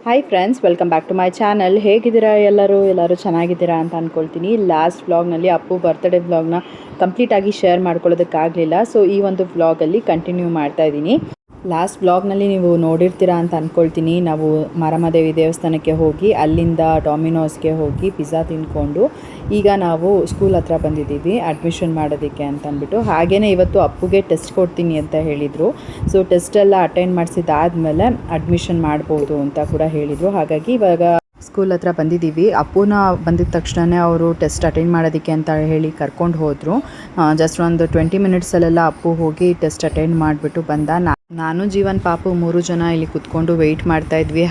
Hi friends, welcome back to my channel. ಹೇಗಿದ್ದೀರಾ ಎಲ್ಲರೂ ಚೆನ್ನಾಗಿದ್ದೀರಾ ಅಂತ ಅಂದ್ಕೊಳ್ತೀನಿ. ಲಾಸ್ಟ್ ವ್ಲಾಗ್ನಲ್ಲಿ ಅಪ್ಪು ಬರ್ತ್ಡೇ ವ್ಲಾಗ್ನ ಕಂಪ್ಲೀಟಾಗಿ ಶೇರ್ ಮಾಡ್ಕೊಳ್ಳೋದಕ್ಕಾಗಲಿಲ್ಲ. ಸೊ ಈ ಒಂದು ವ್ಲಾಗಲ್ಲಿ ಕಂಟಿನ್ಯೂ ಮಾಡ್ತಾ ಇದ್ದೀನಿ. ಲಾಸ್ಟ್ ವ್ಲಾಗ್ನಲ್ಲಿ ನೀವು ನೋಡಿರ್ತೀರಾ ಅಂತ ಅಂದ್ಕೊಳ್ತೀನಿ. ನಾವು ಮಾರಮ್ಮದೇವಿ ದೇವಸ್ಥಾನಕ್ಕೆ ಹೋಗಿ ಅಲ್ಲಿಂದ ಡಾಮಿನೋಸ್ಗೆ ಹೋಗಿ ಪಿಜ್ಜಾ ತಿಂದ್ಕೊಂಡು ಈಗ ನಾವು ಸ್ಕೂಲ್ ಹತ್ರ ಬಂದಿದ್ದೀವಿ ಅಡ್ಮಿಷನ್ ಮಾಡೋದಕ್ಕೆ ಅಂತ ಅಂದ್ಬಿಟ್ಟು. ಹಾಗೆಯೇ ಇವತ್ತು ಅಪ್ಪುಗೆ ಟೆಸ್ಟ್ ಕೊಡ್ತೀನಿ ಅಂತ ಹೇಳಿದರು. ಸೊ ಟೆಸ್ಟೆಲ್ಲ ಅಟೆಂಡ್ ಮಾಡಿಸಿದಾದ್ಮೇಲೆ ಅಡ್ಮಿಷನ್ ಮಾಡ್ಬೋದು ಅಂತ ಕೂಡ ಹೇಳಿದರು. ಹಾಗಾಗಿ ಇವಾಗ ಸ್ಕೂಲ್ ಹತ್ರ ಬಂದಿದ್ದೀವಿ. ಅಪ್ಪುನ ಬಂದಿದ್ದ ತಕ್ಷಣವೇ ಅವರು ಟೆಸ್ಟ್ ಅಟೆಂಡ್ ಮಾಡೋದಕ್ಕೆ ಅಂತ ಹೇಳಿ ಕರ್ಕೊಂಡು ಹೋದರು. ಜಸ್ಟ್ ಒಂದು 20 ಮಿನಿಟ್ಸಲ್ಲೆಲ್ಲ ಅಪ್ಪು ಹೋಗಿ ಟೆಸ್ಟ್ ಅಟೆಂಡ್ ಮಾಡಿಬಿಟ್ಟು ಬಂದ. ನಾನು ಜೀವನ್ ಪಾಪು 3 ಜನ ಇಲ್ಲಿ ಕುತ್ಕೊಂಡು ವೆಯ್ಟ್ ಮಾಡ್ತಾಯಿದ್ವಿ.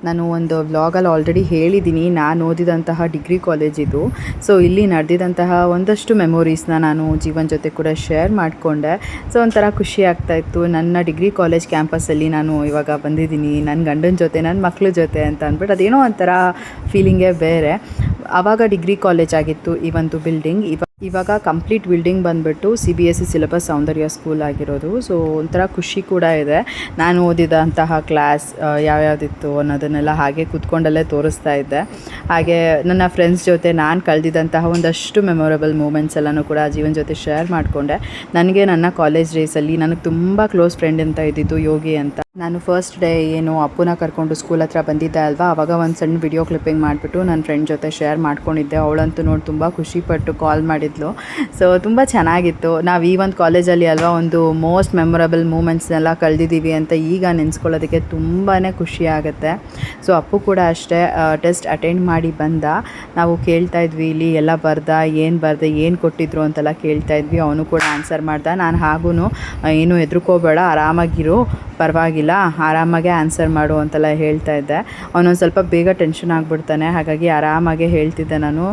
ನಾನು ಒಂದು ವ್ಲಾಗಲ್ಲಿ ಆಲ್ರೆಡಿ ಹೇಳಿದ್ದೀನಿ, ನಾನು ಓದಿದಂತಹ ಡಿಗ್ರಿ ಕಾಲೇಜ್ ಇದು. ಸೊ ಇಲ್ಲಿ ನಡೆದಿದ್ದಂತಹ ಒಂದಷ್ಟು ಮೆಮೊರೀಸ್ನ ನಾನು ಜೀವನ್ ಜೊತೆ ಕೂಡ ಶೇರ್ ಮಾಡಿಕೊಂಡೆ. ಸೊ ಒಂಥರ ಖುಷಿ ಆಗ್ತಾಯಿತ್ತು. ನನ್ನ ಡಿಗ್ರಿ ಕಾಲೇಜ್ ಕ್ಯಾಂಪಸ್ಸಲ್ಲಿ ನಾನು ಇವಾಗ ಬಂದಿದ್ದೀನಿ ನನ್ನ ಗಂಡನ ಜೊತೆ, ನನ್ನ ಮಕ್ಕಳ ಜೊತೆ ಅಂತ ಅಂದ್ಬಿಟ್ಟು ಅದೇನೋ ಒಂಥರ ಫೀಲಿಂಗೇ ಬೇರೆ. ಆವಾಗ ಡಿಗ್ರಿ ಕಾಲೇಜ್ ಆಗಿತ್ತು ಈ ಒಂದು ಬಿಲ್ಡಿಂಗ್. ಇವಾಗ ಕಂಪ್ಲೀಟ್ ಬಿಲ್ಡಿಂಗ್ ಬಂದುಬಿಟ್ಟು CBSE ಸಿಲೆಬಸ್ ಸೌಂದರ್ಯ ಸ್ಕೂಲ್ ಆಗಿರೋದು. ಸೊ ಒಂಥರ ಖುಷಿ ಕೂಡ ಇದೆ. ನಾನು ಓದಿದಂತಹ ಕ್ಲಾಸ್ ಯಾವ್ಯಾವುದಿತ್ತು ಅನ್ನೋದನ್ನೆಲ್ಲ ಹಾಗೆ ಕೂತ್ಕೊಂಡಲ್ಲೇ ತೋರಿಸ್ತಾ ಇದ್ದೆ. ಹಾಗೆ ನನ್ನ ಫ್ರೆಂಡ್ಸ್ ಜೊತೆ ನಾನು ಕಳೆದಿದ್ದಂತಹ ಒಂದಷ್ಟು ಮೆಮೊರೇಬಲ್ ಮೂಮೆಂಟ್ಸ್ ಎಲ್ಲನೂ ಕೂಡ ಜೀವನ ಜೊತೆ ಶೇರ್ ಮಾಡಿಕೊಂಡೆ. ನನಗೆ ನನ್ನ ಕಾಲೇಜ್ ಡೇಸಲ್ಲಿ ನನಗೆ ತುಂಬ ಕ್ಲೋಸ್ ಫ್ರೆಂಡ್ ಅಂತ ಇದ್ದಿದ್ದು ಯೋಗಿ ಅಂತ. ನಾನು ಫಸ್ಟ್ ಡೇ ಏನು ಅಪ್ಪುನ ಕರ್ಕೊಂಡು ಸ್ಕೂಲ್ ಹತ್ರ ಬಂದಿದ್ದೆ ಅಲ್ವಾ, ಆವಾಗ ಒಂದು ಸಣ್ಣ ವಿಡಿಯೋ ಕ್ಲಿಪ್ಪಿಂಗ್ ಮಾಡಿಬಿಟ್ಟು ನನ್ನ ಫ್ರೆಂಡ್ ಜೊತೆ ಶೇರ್ ಮಾಡ್ಕೊಂಡಿದ್ದೆ. ಅವಳಂತೂ ನೋಡಿ ತುಂಬ ಖುಷಿಪಟ್ಟು ಕಾಲ್ ಮಾಡಿದ್ಲು. ಸೊ ತುಂಬ ಚೆನ್ನಾಗಿತ್ತು. ನಾವು ಈ ಒಂದು ಕಾಲೇಜಲ್ಲಿ ಅಲ್ವಾ ಒಂದು ಮೋಸ್ಟ್ ಮೆಮೊರಬಲ್ ಮೂಮೆಂಟ್ಸ್ನೆಲ್ಲ ಕಳೆದಿದ್ದೀವಿ ಅಂತ ಈಗ ನೆನೆಸ್ಕೊಳ್ಳೋದಕ್ಕೆ ತುಂಬಾ ಖುಷಿ ಆಗುತ್ತೆ. ಸೊ ಅಪ್ಪು ಕೂಡ ಅಷ್ಟೇ ಟೆಸ್ಟ್ ಅಟೆಂಡ್ ಮಾಡಿ ಬಂದ. ನಾವು ಕೇಳ್ತಾ ಇದ್ವಿ ಇಲ್ಲಿ ಎಲ್ಲ ಬರ್ದೆ, ಏನು ಕೊಟ್ಟಿದ್ರು ಅಂತೆಲ್ಲ ಕೇಳ್ತಾ ಇದ್ವಿ. ಅವನು ಕೂಡ ಆನ್ಸರ್ ಮಾಡ್ದ. ನಾನು ಹಾಗೂ ಏನು ಹೆದರ್ಕೋಬೇಡ, ಆರಾಮಾಗಿರು, ಪರವಾಗಿಲ್ಲ, ಆರಾಮಾಗೆ ಆನ್ಸರ್ ಮಾಡು ಅಂತೆಲ್ಲ ಹೇಳ್ತಾ ಇದ್ದೆ. ಅವನೊಂದು ಸ್ವಲ್ಪ ಬೇಗ ಟೆನ್ಷನ್ ಆಗಿಬಿಡ್ತಾನೆ. ಹಾಗಾಗಿ ಆರಾಮಾಗೆ ಹೇಳ್ತಿದ್ದೆ ನಾನು,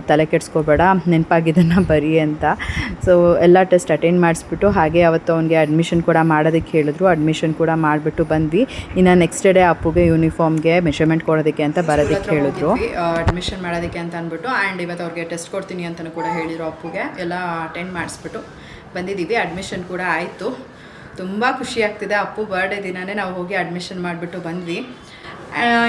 ತಲೆ ಕೆಡಿಸ್ಕೋಬೇಡ, ನೆನಪಾಗಿದ್ದನ್ನು ಬರಿ ಅಂತ. ಸೊ ಎಲ್ಲ ಟೆಸ್ಟ್ ಅಟೆಂಡ್ ಮಾಡಿಸ್ಬಿಟ್ಟು ಹಾಗೆ ಅವತ್ತು ಅವನಿಗೆ ಅಡ್ಮಿಷನ್ ಕೂಡ ಮಾಡೋದಕ್ಕೆ ಹೇಳಿದ್ರು. ಅಡ್ಮಿಷನ್ ಕೂಡ ಮಾಡಿಬಿಟ್ಟು ಬಂದ್ವಿ. ಇನ್ನು ನೆಕ್ಸ್ಟ್ ಡೇ ಅಪ್ಪುಗೆ ಯೂನಿಫಾರ್ಮ್ಗೆ ಮೆಷರ್ಮೆಂಟ್ ಕೊಡೋದಕ್ಕೆ ಅಂತ ಬರೋದಕ್ಕೆ ಹೇಳಿದ್ರು. ಅಡ್ಮಿಷನ್ ಮಾಡೋದಕ್ಕೆ ಅಂತ ಅಂದ್ಬಿಟ್ಟು ಆ್ಯಂಡ್ ಇವತ್ತು ಅವ್ರಿಗೆ ಟೆಸ್ಟ್ ಕೊಡ್ತೀನಿ ಅಂತಲೂ ಕೂಡ ಹೇಳಿದರು. ಅಪ್ಪುಗೆ ಎಲ್ಲ ಅಟೆಂಡ್ ಮಾಡಿಸ್ಬಿಟ್ಟು ಬಂದಿದ್ದೀವಿ. ಅಡ್ಮಿಷನ್ ಕೂಡ ಆಯಿತು. ತುಂಬ ಖುಷಿ ಆಗ್ತಿದೆ. ಅಪ್ಪು ಬರ್ಡೇ ದಿನವೇ ನಾವು ಹೋಗಿ ಅಡ್ಮಿಷನ್ ಮಾಡಿಬಿಟ್ಟು ಬಂದ್ವಿ.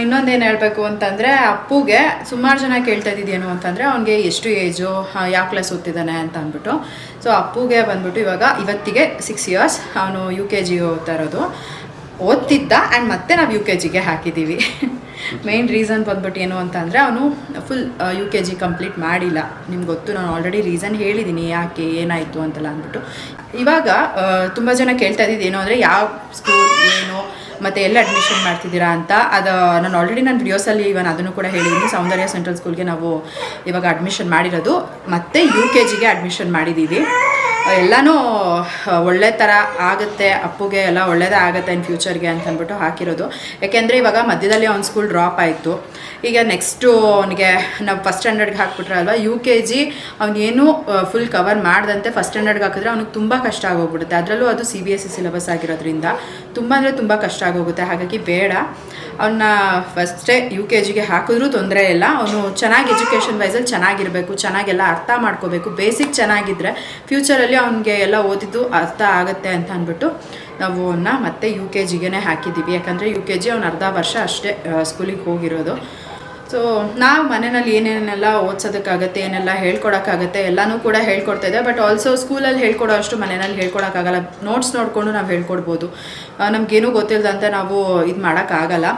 ಇನ್ನೊಂದೇನು ಹೇಳಬೇಕು ಅಂತಂದರೆ, ಅಪ್ಪುಗೆ ಸುಮಾರು ಜನ ಕೇಳ್ತಾ ಇದ್ದಿದ್ದೇನು ಅಂತಂದರೆ ಅವನಿಗೆ ಎಷ್ಟು ಏಜು, ಯಾವ ಕ್ಲಾಸ್ ಓದ್ತಿದ್ದಾನೆ ಅಂತ ಅಂದ್ಬಿಟ್ಟು. ಸೊ ಅಪ್ಪುಗೆ ಬಂದ್ಬಿಟ್ಟು ಇವತ್ತಿಗೆ 6 ಇಯರ್ಸ್. ಅವನು UKG ಓದ್ತಾ ಇರೋದು, ಓದ್ತಿದ್ದ. ಆ್ಯಂಡ್ ಮತ್ತೆ ನಾವು UKGಗೆ ಹಾಕಿದ್ದೀವಿ. ಮೇನ್ ರೀಸನ್ ಬಂದ್ಬಿಟ್ಟು ಏನು ಅಂತಂದರೆ ಅವನು ಫುಲ್ UKG ಕಂಪ್ಲೀಟ್ ಮಾಡಿಲ್ಲ. ನಿಮ್ಗೆ ಗೊತ್ತು, ನಾನು ಆಲ್ರೆಡಿ ರೀಸನ್ ಹೇಳಿದ್ದೀನಿ ಯಾಕೆ ಏನಾಯಿತು ಅಂತೆಲ್ಲ ಅಂದ್ಬಿಟ್ಟು. ಇವಾಗ ತುಂಬ ಜನ ಕೇಳ್ತಾ ಇದ್ದಿದ್ದು ಏನು ಅಂದರೆ ಯಾವ ಸ್ಕೂಲ್ ಏನು ಮತ್ತು ಎಲ್ಲ ಅಡ್ಮಿಷನ್ ಮಾಡ್ತಿದ್ದೀರಾ ಅಂತ. ಅದು ನಾನು ಆಲ್ರೆಡಿ ನನ್ನ ವಿಡಿಯೋಸಲ್ಲಿ ಅದನ್ನು ಕೂಡ ಹೇಳಿದ್ದೀನಿ. ಸೌಂದರ್ಯ ಸೆಂಟ್ರಲ್ ಸ್ಕೂಲ್ಗೆ ನಾವು ಇವಾಗ ಅಡ್ಮಿಷನ್ ಮಾಡಿರೋದು, ಮತ್ತು UKGಗೆ ಅಡ್ಮಿಷನ್ ಮಾಡಿದ್ದೀವಿ. ಎಲ್ಲನೂ ಒಳ್ಳೆ ಥರ ಆಗುತ್ತೆ, ಅಪ್ಪುಗೆ ಎಲ್ಲ ಒಳ್ಳೆಯದೇ ಆಗುತ್ತೆ ಇನ್ ಫ್ಯೂಚರ್ಗೆ ಅಂತ ಅಂದ್ಬಿಟ್ಟು ಹಾಕಿರೋದು. ಯಾಕೆಂದರೆ ಇವಾಗ ಮಧ್ಯದಲ್ಲಿ ಅವ್ನ ಸ್ಕೂಲ್ ಡ್ರಾಪ್ ಆಯಿತು. ಈಗ ನೆಕ್ಸ್ಟು ಅವನಿಗೆ ನಾವು ಫಸ್ಟ್ ಸ್ಟ್ಯಾಂಡರ್ಡ್ಗೆ ಹಾಕ್ಬಿಟ್ರೆ ಅಲ್ವಾ, UKG ಅವನೇನು ಫುಲ್ ಕವರ್ ಮಾಡ್ದಂತೆ ಫಸ್ಟ್ ಸ್ಟ್ಯಾಂಡರ್ಡ್ಗೆ ಹಾಕಿದ್ರೆ ಅವ್ನಿಗೆ ತುಂಬ ಕಷ್ಟ ಆಗೋಗ್ಬಿಡುತ್ತೆ. ಅದರಲ್ಲೂ ಅದು CBSE ಸಿಲೆಬಸ್ ಆಗಿರೋದ್ರಿಂದ ತುಂಬ ಅಂದರೆ ತುಂಬ ಕಷ್ಟ ಆಗೋಗುತ್ತೆ. ಹಾಗಾಗಿ ಬೇಡ, ಅವನ್ನ ಫಸ್ಟೇ UKGಗೆ ಹಾಕಿದ್ರೂ ತೊಂದರೆ ಇಲ್ಲ. ಅವನು ಚೆನ್ನಾಗಿ ಎಜುಕೇಷನ್ ವೈಸಲ್ಲಿ ಚೆನ್ನಾಗಿರಬೇಕು, ಚೆನ್ನಾಗೆಲ್ಲ ಅರ್ಥ ಮಾಡ್ಕೋಬೇಕು. ಬೇಸಿಕ್ ಚೆನ್ನಾಗಿದ್ದರೆ ಫ್ಯೂಚರಲ್ಲಿ ಅವನಿಗೆ ಎಲ್ಲ ಓದಿದ್ದು ಅರ್ಥ ಆಗುತ್ತೆ ಅಂತ ಅಂದ್ಬಿಟ್ಟು ನಾವು ಅವನ್ನ ಮತ್ತೆ UKGಗೆ ಹಾಕಿದ್ದೀವಿ. ಯಾಕಂದರೆ UKG ಅವ್ನು ಅರ್ಧ ವರ್ಷ ಅಷ್ಟೇ ಸ್ಕೂಲಿಗೆ ಹೋಗಿರೋದು. ಸೊ ನಾವು ಮನೆಯಲ್ಲಿ ಏನೇನೆಲ್ಲ ಓದಿಸೋದಕ್ಕಾಗತ್ತೆ, ಏನೆಲ್ಲ ಹೇಳ್ಕೊಡೋಕ್ಕಾಗತ್ತೆ ಎಲ್ಲನೂ ಕೂಡ ಹೇಳ್ಕೊಡ್ತಾಯಿದ್ದೆ. ಬಟ್ ಆಲ್ಸೋ ಸ್ಕೂಲಲ್ಲಿ ಹೇಳ್ಕೊಡೋ ಅಷ್ಟು ಮನೆಯಲ್ಲಿ ಹೇಳ್ಕೊಡೋಕ್ಕಾಗಲ್ಲ. ನೋಟ್ಸ್ ನೋಡಿಕೊಂಡು ನಾವು ಹೇಳ್ಕೊಡ್ಬೋದು, ನಮಗೇನೂ ಗೊತ್ತಿಲ್ಲದಂತೆ ನಾವು ಇದು ಮಾಡೋಕ್ಕಾಗಲ್ಲ.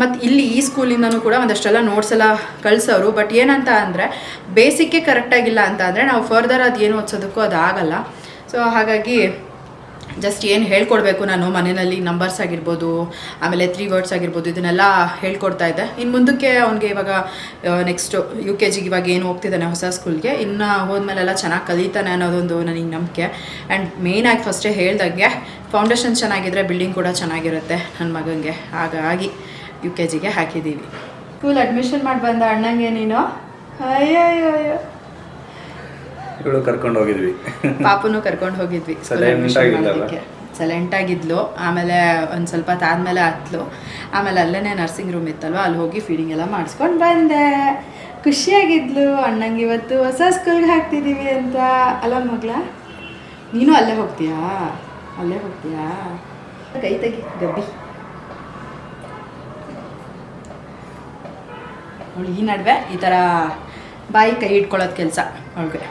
ಮತ್ತು ಇಲ್ಲಿ ಈ ಸ್ಕೂಲಿಂದನೂ ಕೂಡ ಒಂದಷ್ಟೆಲ್ಲ ನೋಟ್ಸ್ ಎಲ್ಲ ಕಳಿಸೋರು. ಬಟ್ ಏನಂತ ಅಂದರೆ ಬೇಸಿಕ್ಕೇ ಕರೆಕ್ಟಾಗಿಲ್ಲ ಅಂತ ಅಂದರೆ ನಾವು ಫರ್ದರ್ ಅದು ಏನು ಓದಿಸೋದಕ್ಕೂ ಅದು ಆಗಲ್ಲ. ಸೊ ಹಾಗಾಗಿ ಜಸ್ಟ್ ಏನು ಹೇಳ್ಕೊಡ್ಬೇಕು ನಾನು ಮನೆಯಲ್ಲಿ ನಂಬರ್ಸ್ ಆಗಿರ್ಬೋದು, ಆಮೇಲೆ 3 ವರ್ಡ್ಸ್ ಆಗಿರ್ಬೋದು, ಇದನ್ನೆಲ್ಲ ಹೇಳ್ಕೊಡ್ತಾ ಇದ್ದೆ. ಇನ್ನು ಮುಂದಕ್ಕೆ ಅವ್ನಿಗೆ ಇವಾಗ ನೆಕ್ಸ್ಟು UKGಗೆ ಇವಾಗ ಏನು ಹೋಗ್ತಿದ್ದಾನೆ ಹೊಸ ಸ್ಕೂಲ್ಗೆ, ಇನ್ನು ಹೋದ್ಮೇಲೆಲ್ಲ ಚೆನ್ನಾಗಿ ಕಲಿತಾನೆ ಅನ್ನೋದೊಂದು ನನಗೆ ನಂಬಿಕೆ. ಆ್ಯಂಡ್ ಮೇಯ್ನಾಗಿ ಫಸ್ಟೇ ಹೇಳ್ದಂಗೆ ಫೌಂಡೇಶನ್ ಚೆನ್ನಾಗಿದ್ದರೆ ಬಿಲ್ಡಿಂಗ್ ಕೂಡ ಚೆನ್ನಾಗಿರುತ್ತೆ ನನ್ನ ಮಗನಿಗೆ. ಹಾಗಾಗಿ UKGಗೆ ಹಾಕಿದ್ದೀವಿ. ಸ್ಕೂಲ್ ಅಡ್ಮಿಷನ್ ಮಾಡಿ ಬಂದ ಅಣ್ಣಂಗೆ ನೀನು ಅಯ್ಯೋ ಕರ್ಕೊಂಡು ಹೋಗಿದ್ವಿ, ಪಾಪುನು ಕರ್ಕೊಂಡು ಹೋಗಿದ್ವಿ. ಸೈಲೆಂಟ್ ಆಗಿದ್ಲು. ಆಮೇಲೆ ಒಂದು ಸ್ವಲ್ಪ ಹೊತ್ತಾದ್ಮೇಲೆ ಹತ್ಲು. ಆಮೇಲೆ ಅಲ್ಲೇ ನರ್ಸಿಂಗ್ ರೂಮ್ ಇತ್ತಲ್ವ, ಅಲ್ಲಿ ಹೋಗಿ ಫೀಡಿಂಗ್ ಎಲ್ಲ ಮಾಡಿಸ್ಕೊಂಡು ಬಂದೆ. ಖುಷಿಯಾಗಿದ್ಲು. ಅಣ್ಣಂಗೆ ಇವತ್ತು ಹೊಸ ಸ್ಕೂಲ್ಗೆ ಹಾಕ್ತಿದ್ದೀವಿ ಅಂತ. ಅಲ್ಲ ಮಗಳ, ನೀನು ಅಲ್ಲೇ ಹೋಗ್ತೀಯಾ? ಕೈ ತೆಗಿ ಗಬ್ಬಿ. ಅವಳು ಈ ನಡುವೆ ಈ ಥರ ಬಾಯಿ ಕೈ ಇಟ್ಕೊಳ್ಳೋದು ಕೆಲಸ ಅವಳಿಗೆ.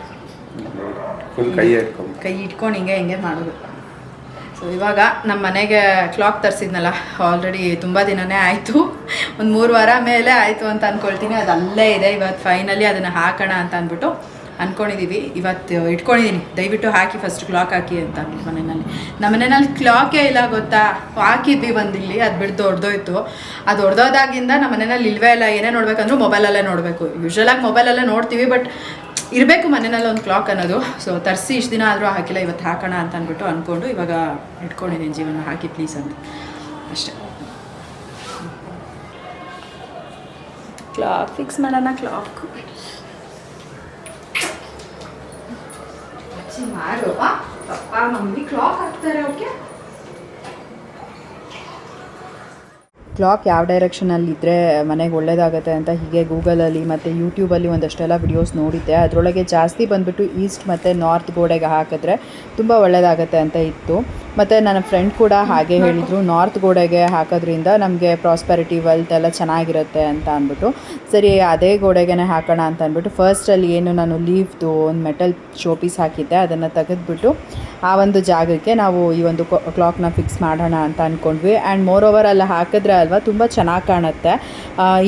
ಕೈ ಇಟ್ಕೊಂಡು ಹಿಂಗೆ ಮಾಡೋದು. ಸೊ ಇವಾಗ ನಮ್ಮ ಮನೆಗೆ ಕ್ಲಾಕ್ ತರಿಸಿದ್ನಲ್ಲ, ಆಲ್ರೆಡಿ ತುಂಬ ದಿನವೇ ಆಯಿತು, ಒಂದು 3 ವಾರ ಮೇಲೆ ಆಯಿತು ಅಂತ ಅಂದ್ಕೊಳ್ತೀನಿ. ಅದು ಅಲ್ಲೇ ಇದೆ. ಇವತ್ತು ಫೈನಲಿ ಅದನ್ನು ಹಾಕೋಣ ಅಂತ ಅಂದ್ಬಿಟ್ಟು ಅಂದ್ಕೊಂಡಿದ್ದೀವಿ. ಇವತ್ತು ಇಟ್ಕೊಂಡಿದ್ದೀನಿ, ದಯವಿಟ್ಟು ಹಾಕಿ ಫಸ್ಟ್ ಕ್ಲಾಕ್ ಹಾಕಿ ಅಂತ ಅಂದ್ಬಿಟ್ಟು ಮನೆಯಲ್ಲಿ. ನಮ್ಮ ಮನೆಯಲ್ಲಿ ಕ್ಲಾಕೇ ಇಲ್ಲ ಗೊತ್ತಾ, ಹಾಕಿದ್ವಿ ಬಂದಿಲ್ಲಿ, ಅದು ಬಿಟ್ಟು ದೊಡ್ಡದೋಯ್ತು. ಅದು ದೊಡ್ಡದಾಗಿಂದ ನಮ್ಮ ಮನೆಯಲ್ಲಿ ಇಲ್ವೇ ಇಲ್ಲ. ಏನೇ ನೋಡ್ಬೇಕಂದ್ರೂ ಮೊಬೈಲಲ್ಲೇ ನೋಡಬೇಕು. ಯೂಶ್ವಲಾಗಿ ಮೊಬೈಲಲ್ಲೇ ನೋಡ್ತೀವಿ, ಬಟ್ ಇರಬೇಕು ಮನೆಯಲ್ಲಿ ಒಂದು ಕ್ಲಾಕ್ ಅನ್ನೋದು. ಸೊ ತರಿಸಿ ಇಷ್ಟು ದಿನ ಆದರೂ ಹಾಕಿಲ್ಲ, ಇವತ್ತು ಹಾಕೋಣ ಅಂತ ಅಂದ್ಬಿಟ್ಟು ಅಂದ್ಕೊಂಡು ಇವಾಗ ಇಟ್ಕೊಂಡಿದ್ದೀನಿ. ಜೀವನ ಹಾಕಿ ಪ್ಲೀಸ್ ಅಂತ ಅಷ್ಟೇ. ಕ್ಲಾಕ್ ಫಿಕ್ಸ್ ಮಾಡೋಣ. ಕ್ಲಾಕ್ ಮಾಡು ಪಪ್ಪ ಮಮ್ಮಿ ಕ್ಲಾಕ್ ಹಾಕ್ತಾರೆ. ಓಕೆ, ಕ್ಲಾಕ್ ಯಾವ ಡೈರೆಕ್ಷನಲ್ಲಿ ಇದ್ದರೆ ಮನೆಗೆ ಒಳ್ಳೇದಾಗುತ್ತೆ ಅಂತ ಹೀಗೆ ಗೂಗಲಲ್ಲಿ ಮತ್ತು ಯೂಟ್ಯೂಬಲ್ಲಿ ಒಂದಷ್ಟೆಲ್ಲ ವಿಡಿಯೋಸ್ ನೋಡಿದ್ದೆ. ಅದರೊಳಗೆ ಜಾಸ್ತಿ ಬಂದುಬಿಟ್ಟು ಈಸ್ಟ್ ಮತ್ತು ನಾರ್ತ್ ಗೋಡೆಗೆ ಹಾಕಿದ್ರೆ ತುಂಬ ಒಳ್ಳೆಯದಾಗತ್ತೆ ಅಂತ ಇತ್ತು. ಮತ್ತು ನನ್ನ ಫ್ರೆಂಡ್ ಕೂಡ ಹಾಗೆ ಹೇಳಿದರು, ನಾರ್ತ್ ಗೋಡೆಗೆ ಹಾಕೋದ್ರಿಂದ ನಮಗೆ ಪ್ರಾಸ್ಪೆರಿಟಿ ವೆಲ್ತ್ ಎಲ್ಲ ಚೆನ್ನಾಗಿರುತ್ತೆ ಅಂತ ಅಂದ್ಬಿಟ್ಟು. ಸರಿ ಅದೇ ಗೋಡೆಗೆ ಹಾಕೋಣ ಅಂತ ಅಂದ್ಬಿಟ್ಟು ಫಸ್ಟಲ್ಲಿ ಏನು ನಾನು ಲೀವ್ದು ಒಂದು ಮೆಟಲ್ ಶೋ ಪೀಸ್ ಹಾಕಿದ್ದೆ, ಅದನ್ನು ತೆಗೆದುಬಿಟ್ಟು ಆ ಒಂದು ಜಾಗಕ್ಕೆ ನಾವು ಈ ಒಂದು ಕ್ಲಾಕ್ನ ಫಿಕ್ಸ್ ಮಾಡೋಣ ಅಂತ ಅಂದ್ಕೊಂಡ್ವಿ. ಆ್ಯಂಡ್ ಮೋರ್ ಓವರ್ ಅಲ್ಲಿ ಹಾಕಿದ್ರೆ ಅಲ್ವಾ ತುಂಬ ಚೆನ್ನಾಗಿ ಕಾಣುತ್ತೆ.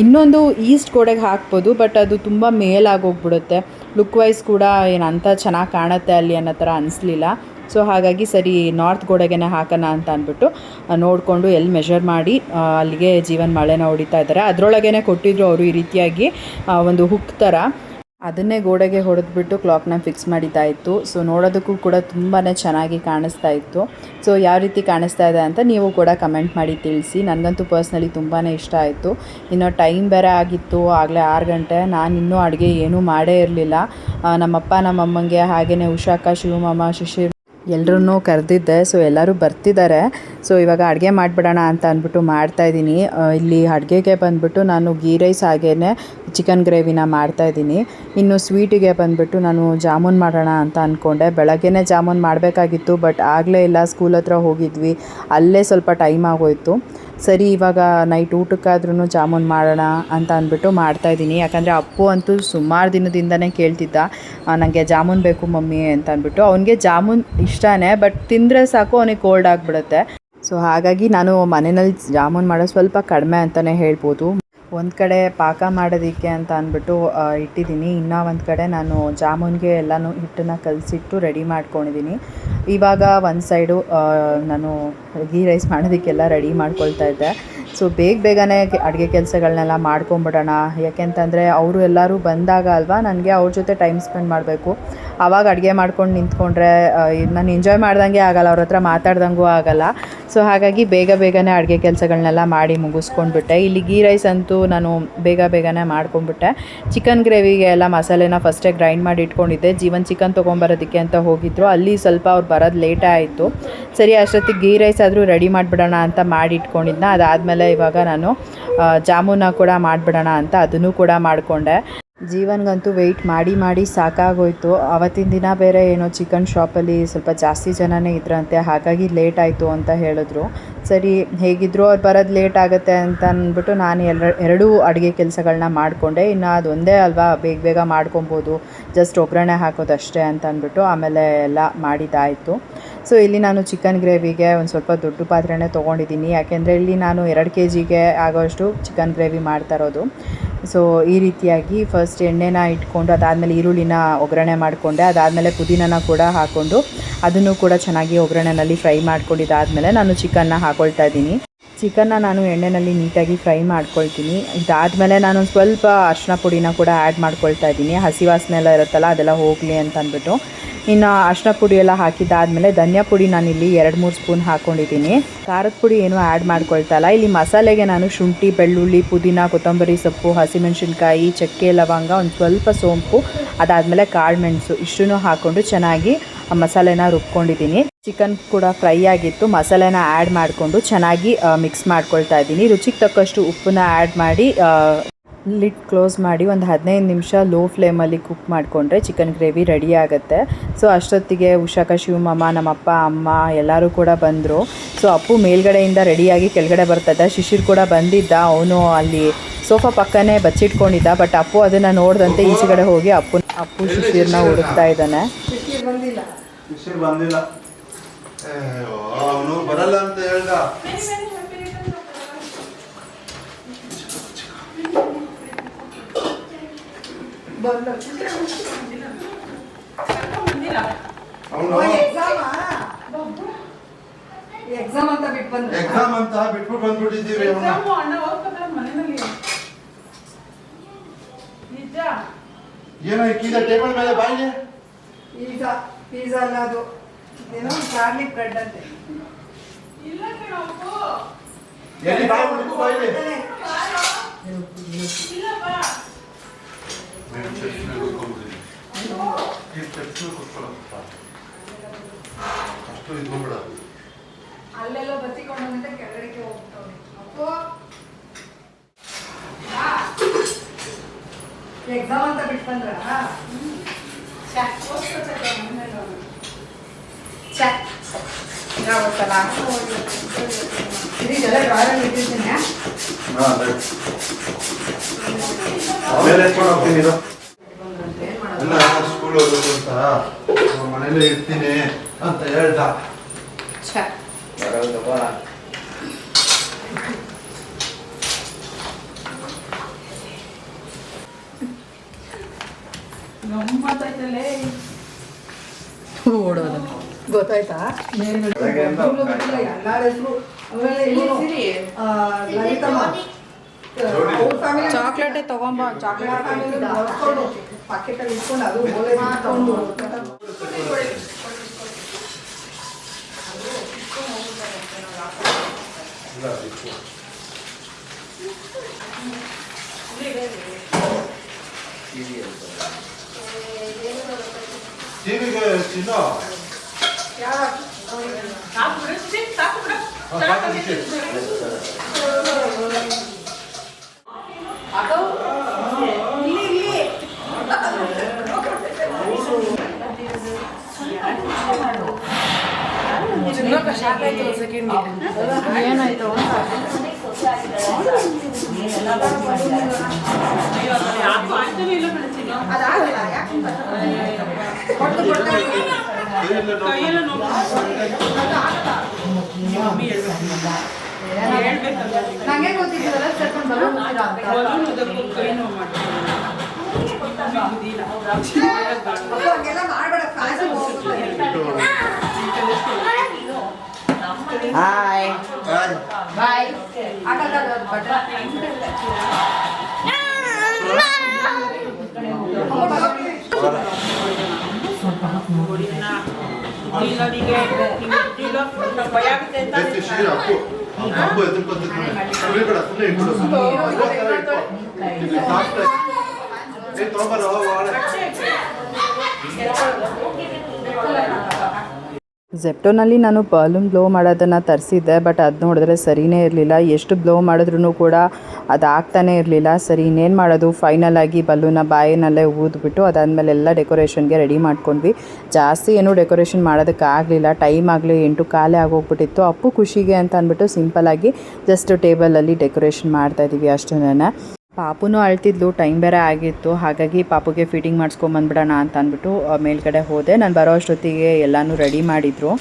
ಇನ್ನೊಂದು ಈಸ್ಟ್ ಗೋಡೆಗೆ ಹಾಕ್ಬೋದು, ಬಟ್ ಅದು ತುಂಬ ಮೇಲಾಗೋಗ್ಬಿಡುತ್ತೆ. ಲುಕ್ ವೈಸ್ ಕೂಡ ಏನಂತ ಚೆನ್ನಾಗಿ ಕಾಣುತ್ತೆ ಅಲ್ಲಿ ಅನ್ನೋ ಥರ ಅನಿಸ್ಲಿಲ್ಲ. ಸೊ ಹಾಗಾಗಿ ಸರಿ ನಾರ್ತ್ ಗೋಡೆಗೆ ಹಾಕೋಣ ಅಂತ ಅಂದ್ಬಿಟ್ಟು ನೋಡಿಕೊಂಡು ಎಲ್ಲಿ ಮೆಷರ್ ಮಾಡಿ ಅಲ್ಲಿಗೆ ಜೀವನ್ ಮಳೆನ ಹೊಡಿತಾ ಇದ್ದಾರೆ. ಅದರೊಳಗೇ ಕೊಟ್ಟಿದ್ರು ಅವರು ಈ ರೀತಿಯಾಗಿ ಒಂದು ಹುಕ್ ಥರ, ಅದನ್ನೇ ಗೋಡೆಗೆ ಹೊಡೆದ್ಬಿಟ್ಟು ಕ್ಲಾಕ್ನ ಫಿಕ್ಸ್ ಮಾಡಿತಾ ಇತ್ತು. ಸೊ ನೋಡೋದಕ್ಕೂ ಕೂಡ ತುಂಬಾ ಚೆನ್ನಾಗಿ ಕಾಣಿಸ್ತಾ ಇತ್ತು. ಸೊ ಯಾವ ರೀತಿ ಕಾಣಿಸ್ತಾ ಇದೆ ಅಂತ ನೀವು ಕೂಡ ಕಮೆಂಟ್ ಮಾಡಿ ತಿಳಿಸಿ. ನನಗಂತೂ ಪರ್ಸ್ನಲಿ ತುಂಬಾ ಇಷ್ಟ ಆಯಿತು. ಇನ್ನು ಟೈಮ್ ಬೇರೆ ಆಗಿತ್ತು, ಆಗಲೇ 6 ಗಂಟೆ. ನಾನು ಇನ್ನೂ ಅಡುಗೆ ಏನೂ ಮಾಡೇ ಇರಲಿಲ್ಲ. ನಮ್ಮಪ್ಪ ನಮ್ಮಮ್ಮಂಗೆ ಹಾಗೆಯೇ ಉಷಾಕ, ಶಿವಮಮ್ಮ, ಶಿಶಿರ್ ಎಲ್ಲರೂ ಕರೆದಿದ್ದೆ. ಸೊ ಎಲ್ಲರೂ ಬರ್ತಿದ್ದಾರೆ. ಸೊ ಇವಾಗ ಅಡುಗೆ ಮಾಡಿಬಿಡೋಣ ಅಂತ ಅಂದ್ಬಿಟ್ಟು ಮಾಡ್ತಾಯಿದ್ದೀನಿ. ಇಲ್ಲಿ ಅಡುಗೆಗೆ ಬಂದುಬಿಟ್ಟು ನಾನು ಗೀ ರೈಸ್ ಹಾಗೇ ಚಿಕನ್ ಗ್ರೇವಿನ ಮಾಡ್ತಾಯಿದ್ದೀನಿ. ಇನ್ನು ಸ್ವೀಟಿಗೆ ಬಂದುಬಿಟ್ಟು ನಾನು ಜಾಮೂನ್ ಮಾಡೋಣ ಅಂತ ಅಂದ್ಕೊಂಡೆ. ಬೆಳಗ್ಗೆನೇ ಜಾಮೂನ್ ಮಾಡಬೇಕಾಗಿತ್ತು, ಬಟ್ ಆಗಲೇ ಇಲ್ಲ, ಸ್ಕೂಲ್ ಹತ್ರ ಹೋಗಿದ್ವಿ, ಅಲ್ಲೇ ಸ್ವಲ್ಪ ಟೈಮ್ ಆಗೋಯಿತು. ಸರಿ ಇವಾಗ ನೈಟ್ ಊಟಕ್ಕಾದ್ರೂ ಜಾಮೂನ್ ಮಾಡೋಣ ಅಂತ ಅಂದ್ಬಿಟ್ಟು ಮಾಡ್ತಾಯಿದ್ದೀನಿ. ಯಾಕಂದರೆ ಅಪ್ಪು ಅಂತೂ ಸುಮಾರು ದಿನದಿಂದನೇ ಕೇಳ್ತಿದ್ದ, ನನಗೆ ಜಾಮೂನ್ ಬೇಕು ಮಮ್ಮಿ ಅಂತ ಅಂದ್ಬಿಟ್ಟು. ಅವನಿಗೆ ಜಾಮೂನ್ ಇಷ್ಟನೇ, ಬಟ್ ತಿಂದರೆ ಸಾಕು ಅವನಿಗೆ ಕೋಲ್ಡ್ ಆಗಿಬಿಡುತ್ತೆ. ಸೊ ಹಾಗಾಗಿ ನಾನು ಮನೆಯಲ್ಲಿ ಜಾಮೂನ್ ಮಾಡೋದು ಸ್ವಲ್ಪ ಕಡಿಮೆ ಅಂತಲೇ ಹೇಳ್ಬೋದು. ಒಂದು ಕಡೆ ಪಾಕ ಮಾಡೋದಕ್ಕೆ ಅಂತ ಅಂದ್ಬಿಟ್ಟು ಇಟ್ಟಿದ್ದೀನಿ, ಇನ್ನೂ ಒಂದು ಕಡೆ ನಾನು ಜಾಮೂನ್ಗೆ ಎಲ್ಲನೂ ಹಿಟ್ಟನ್ನು ಕಲಸಿಟ್ಟು ರೆಡಿ ಮಾಡ್ಕೊಂಡಿದ್ದೀನಿ. ಇವಾಗ ಒಂದು ಸೈಡು ನಾನು ಗೀ ರೈಸ್ ಮಾಡೋದಕ್ಕೆಲ್ಲ ರೆಡಿ ಮಾಡ್ಕೊಳ್ತಾ ಇದ್ದೆ. ಸೊ ಬೇಗನೆ ಅಡುಗೆ ಕೆಲಸಗಳನ್ನೆಲ್ಲ ಮಾಡ್ಕೊಂಬಿಡೋಣ. ಯಾಕೆಂತಂದರೆ ಅವರು ಎಲ್ಲರೂ ಬಂದಾಗ ಅಲ್ವಾ ನನಗೆ ಅವ್ರ ಜೊತೆ ಟೈಮ್ ಸ್ಪೆಂಡ್ ಮಾಡಬೇಕು. ಆವಾಗ ಅಡುಗೆ ಮಾಡ್ಕೊಂಡು ನಿಂತ್ಕೊಂಡ್ರೆ ನಾನು ಎಂಜಾಯ್ ಮಾಡ್ದಂಗೆ ಆಗೋಲ್ಲ, ಅವ್ರ ಹತ್ರ ಮಾತಾಡ್ದಂಗೂ ಆಗೋಲ್ಲ. ಸೊ ಹಾಗಾಗಿ ಬೇಗನೆ ಅಡುಗೆ ಕೆಲಸಗಳನ್ನೆಲ್ಲ ಮಾಡಿ ಮುಗಿಸ್ಕೊಂಡ್ಬಿಟ್ಟೆ. ಇಲ್ಲಿ ಗೀ ರೈಸ್ ಅಂತೂ ನಾನು ಬೇಗನೆ ಮಾಡ್ಕೊಂಡ್ಬಿಟ್ಟೆ. ಚಿಕನ್ ಗ್ರೇವಿಗೆ ಎಲ್ಲ ಮಸಾಲೆನ ಫಸ್ಟೇ ಗ್ರೈಂಡ್ ಮಾಡಿ ಇಟ್ಕೊಂಡಿದ್ದೆ. ಜೀವನ್ ಚಿಕನ್ ತೊಗೊಂಬರೋದಕ್ಕೆ ಅಂತ ಹೋಗಿದ್ರು, ಅಲ್ಲಿ ಸ್ವಲ್ಪ ಅವ್ರು ಬರೋದು ಲೇಟೇ ಆಯಿತು. ಸರಿ ಅಷ್ಟೊತ್ತಿಗೆ ಗೀ ರೈಸ್ ಆದರೂ ರೆಡಿ ಮಾಡಿಬಿಡೋಣ ಅಂತ ಮಾಡಿ ಇಟ್ಕೊಂಡಿದ್ನ. ಅದಾದಮೇಲೆ ಇವಾಗ ನಾನು ಜಾಮೂನ ಕೂಡ ಮಾಡಿಬಿಡೋಣ ಅಂತ ಅದನ್ನು ಕೂಡ ಮಾಡಿಕೊಂಡೆ. ಜೀವನ್ಗಂತೂ ವೆಯ್ಟ್ ಮಾಡಿ ಸಾಕಾಗೋಯ್ತು. ಅವತ್ತಿನ ದಿನ ಬೇರೆ ಏನೋ ಚಿಕನ್ ಶಾಪಲ್ಲಿ ಸ್ವಲ್ಪ ಜಾಸ್ತಿ ಜನನೇ ಇದ್ರಂತೆ, ಹಾಗಾಗಿ ಲೇಟ್ ಆಯಿತು ಅಂತ ಹೇಳಿದ್ರು. ಸರಿ ಹೇಗಿದ್ರು ಅವ್ರು ಬರೋದು ಲೇಟ್ ಆಗುತ್ತೆ ಅಂತ ಅಂದ್ಬಿಟ್ಟು ನಾನು ಎರಡೂ ಅಡುಗೆ ಕೆಲಸಗಳನ್ನ ಮಾಡಿಕೊಂಡೆ. ಇನ್ನು ಅದೊಂದೇ ಅಲ್ವಾ ಬೇಗ ಮಾಡ್ಕೊಬೋದು, ಜಸ್ಟ್ ಒಗ್ಗರಣೆ ಹಾಕೋದಷ್ಟೇ ಅಂತ ಅಂದ್ಬಿಟ್ಟು ಆಮೇಲೆ ಎಲ್ಲ ಮಾಡಿದ್ದಾಯಿತು. ಸೊ ಇಲ್ಲಿ ನಾನು ಚಿಕನ್ ಗ್ರೇವಿಗೆ ಒಂದು ಸ್ವಲ್ಪ ದೊಡ್ಡ ಪಾತ್ರೆನೇ ತೊಗೊಂಡಿದ್ದೀನಿ. ಯಾಕೆಂದರೆ ಇಲ್ಲಿ ನಾನು 2 kg ಆಗೋಷ್ಟು ಚಿಕನ್ ಗ್ರೇವಿ ಮಾಡ್ತಾ ಇರೋದು. ಸೊ ಈ ರೀತಿಯಾಗಿ ಫಸ್ಟ್ ಎಣ್ಣೆನ ಇಟ್ಕೊಂಡು ಅದಾದಮೇಲೆ ಈರುಳ್ಳಿನ ಒಗ್ಗರಣೆ ಮಾಡಿಕೊಂಡೆ. ಅದಾದಮೇಲೆ ಪುದೀನನ ಕೂಡ ಹಾಕ್ಕೊಂಡು ಅದನ್ನು ಕೂಡ ಚೆನ್ನಾಗಿ ಒಗ್ಗರಣೆನಲ್ಲಿ ಫ್ರೈ ಮಾಡ್ಕೊಂಡಿದ್ದಾದಮೇಲೆ ನಾನು ಚಿಕನ್ನ ಹಾಕ್ಕೊಳ್ತಾ ಇದ್ದೀನಿ. ಚಿಕನ್ನ ನಾನು ಎಣ್ಣೆಯಲ್ಲಿ ನೀಟಾಗಿ ಫ್ರೈ ಮಾಡ್ಕೊಳ್ತೀನಿ. ಇದಾದಮೇಲೆ ನಾನು ಸ್ವಲ್ಪ ಅರಿಶಿನ ಪುಡಿನ ಕೂಡ ಆ್ಯಡ್ ಮಾಡ್ಕೊಳ್ತಾ ಇದ್ದೀನಿ. ಹಸಿ ವಾಸನೆ ಎಲ್ಲ ಇರುತ್ತಲ್ಲ ಅದೆಲ್ಲ ಹೋಗಲಿ ಅಂತ ಅಂದ್ಬಿಟ್ಟು. ಇನ್ನು ಅರಿಶಿನ ಪುಡಿ ಎಲ್ಲ ಹಾಕಿದ್ದಾದಮೇಲೆ ಧನಿಯಾ ಪುಡಿ ನಾನಿಲ್ಲಿ 2-3 ಸ್ಪೂನ್ ಹಾಕ್ಕೊಂಡಿದ್ದೀನಿ. ಖಾರದ ಪುಡಿ ಏನೂ ಆ್ಯಡ್ ಮಾಡ್ಕೊಳ್ತಾ ಇಲ್ಲ. ಇಲ್ಲಿ ಮಸಾಲೆಗೆ ನಾನು ಶುಂಠಿ, ಬೆಳ್ಳುಳ್ಳಿ, ಪುದೀನ, ಕೊತ್ತಂಬರಿ ಸೊಪ್ಪು, ಹಸಿಮೆಣಸಿನ್ಕಾಯಿ, ಚಕ್ಕೆ, ಲವಂಗ, ಒಂದು ಸ್ವಲ್ಪ ಸೋಂಪು, ಅದಾದಮೇಲೆ ಕಾಳು ಮೆಣಸು ಇಷ್ಟನ್ನು ಹಾಕ್ಕೊಂಡು ಚೆನ್ನಾಗಿ ಮಸಾಲೆನ ರುಬ್ಕೊಂಡಿದ್ದೀನಿ. ಚಿಕನ್ ಕೂಡ ಫ್ರೈ ಆಗಿತ್ತು. ಮಸಾಲೆನ ಆ್ಯಡ್ ಮಾಡಿಕೊಂಡು ಚೆನ್ನಾಗಿ ಮಿಕ್ಸ್ ಮಾಡ್ಕೊಳ್ತಾ ಇದ್ದೀನಿ. ರುಚಿಗೆ ತಕ್ಕಷ್ಟು ಉಪ್ಪನ್ನ ಆ್ಯಡ್ ಮಾಡಿ ಲಿಡ್ ಕ್ಲೋಸ್ ಮಾಡಿ ಒಂದು 15 ನಿಮಿಷ ಲೋ ಫ್ಲೇಮಲ್ಲಿ ಕುಕ್ ಮಾಡಿಕೊಂಡ್ರೆ ಚಿಕನ್ ಗ್ರೇವಿ ರೆಡಿ ಆಗುತ್ತೆ. ಸೊ ಅಷ್ಟೊತ್ತಿಗೆ ಉಷಾಕ, ಶಿವಮಮ್ಮ, ನಮ್ಮಪ್ಪ, ಅಮ್ಮ ಎಲ್ಲರೂ ಕೂಡ ಬಂದರು. ಸೊ ಅಪ್ಪು ಮೇಲ್ಗಡೆಯಿಂದ ರೆಡಿಯಾಗಿ ಕೆಳಗಡೆ ಬರ್ತಾಯಿದ್ದ. ಶಿಶಿರ್ ಕೂಡ ಬಂದಿದ್ದ. ಅವನು ಅಲ್ಲಿ ಸೋಫಾ ಪಕ್ಕನೇ ಬಚ್ಚಿಟ್ಕೊಂಡಿದ್ದ. ಬಟ್ ಅಪ್ಪು ಅದನ್ನು ನೋಡ್ದಂತೆ ಈಚೆಗಡೆ ಹೋಗಿ ಅಪ್ಪು ಶಿಶಿರ್ನ ಹುಡುಕ್ತಾ ಇದ್ದಾನೆ. ಅವನು ಬರಲ್ಲ ಅಂತ ಹೇಳ್ದ. ಎಕ್ಸಾಮ್ ಅಂತ ಬಿಟ್ಬಿಟ್ಟು ಬಂದ್ಬಿಟ್ಟಿದ್ದೀವಿ. ಏನೋ ಇಕ್ಕಿದ ಟೇಬಲ್ ಮೇಲೆ ಬಾಯಿಗೆ. ಈಗ ಪಿಜ್ಜಾ ಅಲ್ಲ, ಅದು ಏನೋ ಗಾರ್ಲಿಕ್ ಬ್ರೆಡ್ ಅಂತೆ. ಎಲ್ಲಿ ಬಾಯಿ ಹುಡುಕು ಬಾಯಿಗೆ. ಅಷ್ಟು ಇದು ಬಿಡ. ಅಲ್ಲೆಲ್ಲ ಬಚ್ಚಿಕೊಂಡು ಕೆಳಗಡೆ ಹೋಗ್ತಾವೆ. ಎಕ್ಸಾಮ್ ಅಂತ ಬಿಟ್ಟು ಬಂದ್ರ ಡ್ರಾಯರಲ್ಲಿ ಇಟ್ಟಿರ್ತೀನಿ. ಆಮೇಲೆ ಎತ್ಕೊಂಡು ಹೋಗ್ತೀನಿ. ಇದು ಎಲ್ಲ ಸ್ಕೂಲ್ ಹೋಗೋದು ಅಂತ ಮನೇಲಿ ಇರ್ತೀನಿ ಅಂತ ಹೇಳ್ದ. ಓಡೋದು ಗೊತ್ತಾಯ್ತಾ? ಎಲ್ಲಾರ ಹೆಸರು ಲಲಿತಮ್ಮ ಚಾಕ್ಲೇಟೇ ತಗೊಂಬ. ಚಾಕ್ಲೇಟ್ ಪಾಕೆಟಲ್ಲಿ ಇಟ್ಕೊಂಡು ಅದು ಗೋಲೆ ಇಟ್ಕೊಂಡು ಟಿವಿಗೆ ಚಿನ್ನ ಏನಾಯ್ತು? ನಂಗೆ ಗೊತ್ತಿದ್ದಲ್ಲ ಸೇರ್ಕೊಂಡು ಹಂಗೆಲ್ಲ ಮಾಡ್ಬೇಡ. Hi bye. ಅಪ್ಪು ಎದುರ್ಕೊತಿದ್ದೆ. ಸುಳಿಬೇಡ, ಸುಮ್ಮನೆ ಇಟ್ಬಿಡು. ತೊಗೊಂಬರ. ಝೆಪ್ಟೋನಲ್ಲಿ ನಾನು ಬಾಲೂನ್ ಬ್ಲೋ ಮಾಡೋದನ್ನು ತರಿಸಿದ್ದೆ. ಬಟ್ ಅದು ನೋಡಿದ್ರೆ ಸರಿಯೇ ಇರಲಿಲ್ಲ. ಎಷ್ಟು ಬ್ಲೋ ಮಾಡಿದ್ರೂ ಕೂಡ ಅದು ಆಗ್ತಾನೇ ಇರಲಿಲ್ಲ. ಸರಿ ಇನ್ನೇನು ಮಾಡೋದು, ಫೈನಲ್ ಆಗಿ ಬಲೂನ ಬಾಯಿನಲ್ಲೇ ಊದ್ಬಿಟ್ಟು ಅದಾದಮೇಲೆ ಎಲ್ಲ ಡೆಕೋರೇಷನ್ಗೆ ರೆಡಿ ಮಾಡ್ಕೊಂಡ್ವಿ. ಜಾಸ್ತಿ ಏನೂ ಡೆಕೋರೇಷನ್ ಮಾಡೋದಕ್ಕಾಗಲಿಲ್ಲ. ಟೈಮ್ ಆಗಲಿ 8:15 ಆಗೋಗ್ಬಿಟ್ಟಿತ್ತು. ಅಪ್ಪು ಖುಷಿಗೆ ಅಂತ ಅಂದ್ಬಿಟ್ಟು ಸಿಂಪಲ್ಲಾಗಿ ಜಸ್ಟ್ ಟೇಬಲಲ್ಲಿ ಡೆಕೋರೇಷನ್ ಮಾಡ್ತಾಯಿದ್ದೀವಿ ಅಷ್ಟೇನೆ. ಪಾಪುನೂ ಅಳ್ತಿದ್ಲು, ಟೈಮ್ ಬೇರೆ ಆಗಿತ್ತು. ಹಾಗಾಗಿ ಪಾಪುಗೆ ಫೀಡಿಂಗ್ ಮಾಡಿಸ್ಕೊಂಬಂದ್ಬಿಡೋಣ ಅಂತ ಅಂದ್ಬಿಟ್ಟು ಮೇಲ್ಗಡೆ ಹೋದೆ. ನಾನು ಬರೋ ಅಷ್ಟೊತ್ತಿಗೆ ಎಲ್ಲನೂ ರೆಡಿ ಮಾಡಿದರು.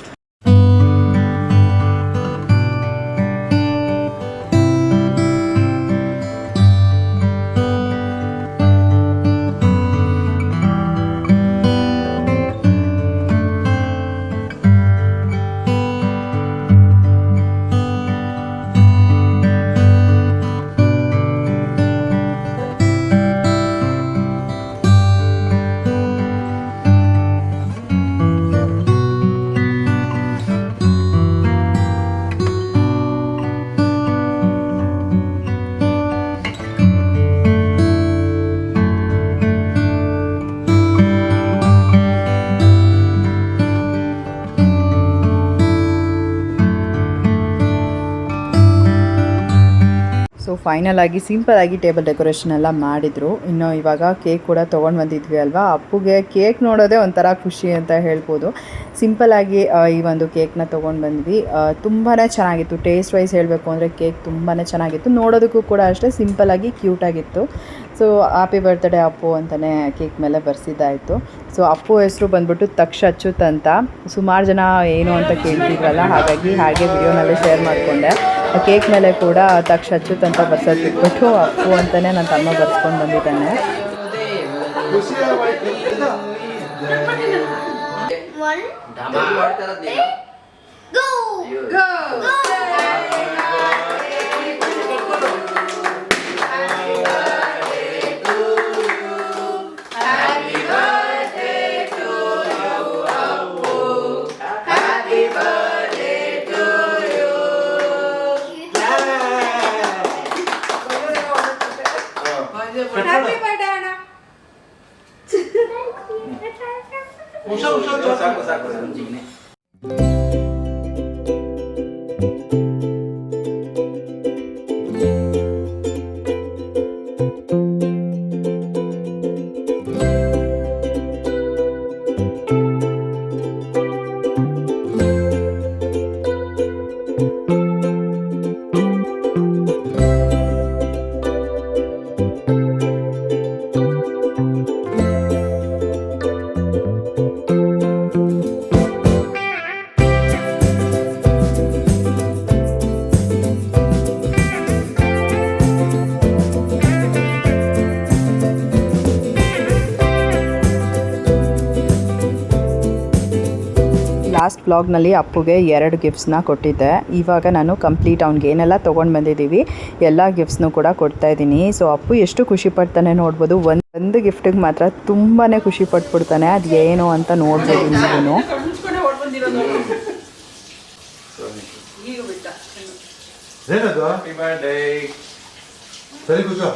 ಫೈನಲ್ ಆಗಿ ಸಿಂಪಲ್ ಆಗಿ ಟೇಬಲ್ ಡೆಕೋರೇಷನ್ ಎಲ್ಲ ಮಾಡಿದರು. ಇನ್ನು ಇವಾಗ ಕೇಕ್ ಕೂಡ ತೊಗೊಂಡು ಬಂದಿದ್ವಿ ಅಲ್ವಾ, ಅಪ್ಪುಗೆ ಕೇಕ್ ನೋಡೋದೇ ಒಂಥರ ಖುಷಿ ಅಂತ ಹೇಳ್ಬೋದು. ಸಿಂಪಲ್ಲಾಗಿ ಈ ಒಂದು ಕೇಕ್ನ ತೊಗೊಂಡು ಬಂದ್ವಿ. ತುಂಬಾ ಚೆನ್ನಾಗಿತ್ತು. ಟೇಸ್ಟ್ ವೈಸ್ ಹೇಳಬೇಕು ಅಂದರೆ ಕೇಕ್ ತುಂಬಾ ಚೆನ್ನಾಗಿತ್ತು. ನೋಡೋದಕ್ಕೂ ಕೂಡ ಅಷ್ಟೇ ಸಿಂಪಲ್ಲಾಗಿ ಕ್ಯೂಟಾಗಿತ್ತು. ಸೊ ಹ್ಯಾಪಿ ಬರ್ತ್ಡೇ ಅಪ್ಪು ಅಂತಲೇ ಕೇಕ್ ಮೇಲೆ ಬರ್ಸಿದ್ದಾಯಿತು. ಸೊ ಅಪ್ಪು ಹೆಸರು ಬಂದ್ಬಿಟ್ಟು ತಕ್ಷ ಅಚ್ಯುತ್ ಅಂತ. ಸುಮಾರು ಜನ ಏನು ಅಂತ ಕೇಳ್ತಿದ್ರಲ್ಲ, ಹಾಗಾಗಿ ಹಾಗೆ ವಿಡಿಯೋನಲ್ಲೇ ಶೇರ್ ಮಾಡಿಕೊಂಡೆ. ಕೇಕ್ ಮೇಲೆ ಕೂಡ ತಕ್ಷ ಅಚ್ಯುತ್ ಅಂತ ಬರ್ಸೋದ್ಬಿಟ್ಟು ಅಪ್ಪು ಅಂತಲೇ ನನ್ನ ತಮ್ಮ ಬರ್ಸ್ಕೊಂಡು ಬಂದಿದ್ದಾನೆ. ಹ್ಯಾಪಿ ಬರ್ಡೇ ಅಣ್ಣ. ಸಾಕು ಲಾಸ್ಟ್ ವ್ಲಾಗ್ನಲ್ಲಿ ಅಪ್ಪುಗೆ 2 ಗಿಫ್ಟ್ಸ್ನ ಕೊಟ್ಟಿದ್ದೆ. ಇವಾಗ ನಾನು ಕಂಪ್ಲೀಟ್ ಅವ್ನಿಗೆ ಏನೆಲ್ಲ ತೊಗೊಂಡು ಬಂದಿದ್ದೀವಿ ಎಲ್ಲ ಗಿಫ್ಟ್ಸ್ನೂ ಕೂಡ ಕೊಡ್ತಾಯಿದ್ದೀನಿ. ಸೊ ಅಪ್ಪು ಎಷ್ಟು ಖುಷಿ ಪಡ್ತಾನೆ ನೋಡ್ಬೋದು. ಒಂದು ಗಿಫ್ಟಿಗೆ ಮಾತ್ರ ತುಂಬಾ ಖುಷಿ ಪಟ್ಬಿಡ್ತಾನೆ. ಅದು ಏನು ಅಂತ ನೋಡ್ಬೋದು ನೀವು. ಏನದು? ಸರಿ ಕೂತ್ಕೋ.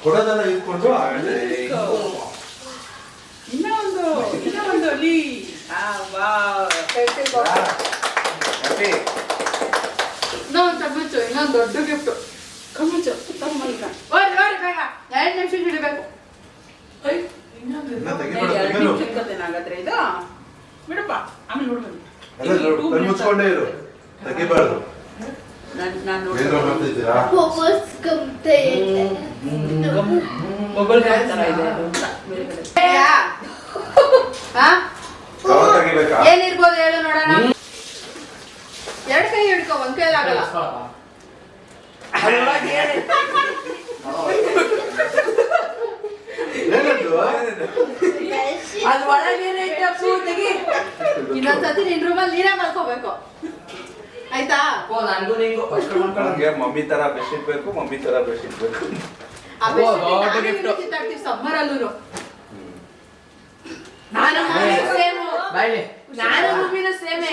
ಕೊಡೋದೆಲ್ಲ ಇಟ್ಕೊಂಡು ಇನ್ನೊಂದು ದೊಡ್ಡ ಗಿಫ್ಟ್. ಕಮ್ಮಚ್ಚು ತಮ್ಮಲ್ಕ 2 ನಿಮಿಷ ಹಿಡಿಬೇಕು. ಏನಾಗತ್ತೆ ಇದು ಬಿಡಪ್ಪ, ಆಮೇಲೆ ನೋಡ್ಬೋದು. ಮುಚ್ಕೊಂಡೇ ಇರು, ತೆಗಿಬಾರ್ದು. ಏನಿರ್ಬೋದು ಹೇಳು ನೋಡೋಣ. 2 ಕೈ ಹಿಡ್ಕೊ, 1 ಕೈಯಲ್ಲಿ ಆಗಲ್ಲ. ಅದು ಒಳಗೆ ಇನ್ನೊಂದ್ಸತಿ ನಿನ್ ರೂಮಲ್ಲಿ ನೀರೇ ಮಲ್ಕೋಬೇಕು, ಆಯ್ತಾ? ನಂಗೆ ಮಮ್ಮಿ ತರ ಬೆಡ್ಶೀಟ್ ಬೇಕು, ಮಮ್ಮಿ ತರ ಬೆಡ್ಶೀಟ್ ಬೇಕು. ಸಮ್ಮರ್ ಅಲ್ಲೂ ನಾನು ಮಮ್ಮಿನ ಸೇಮೆ.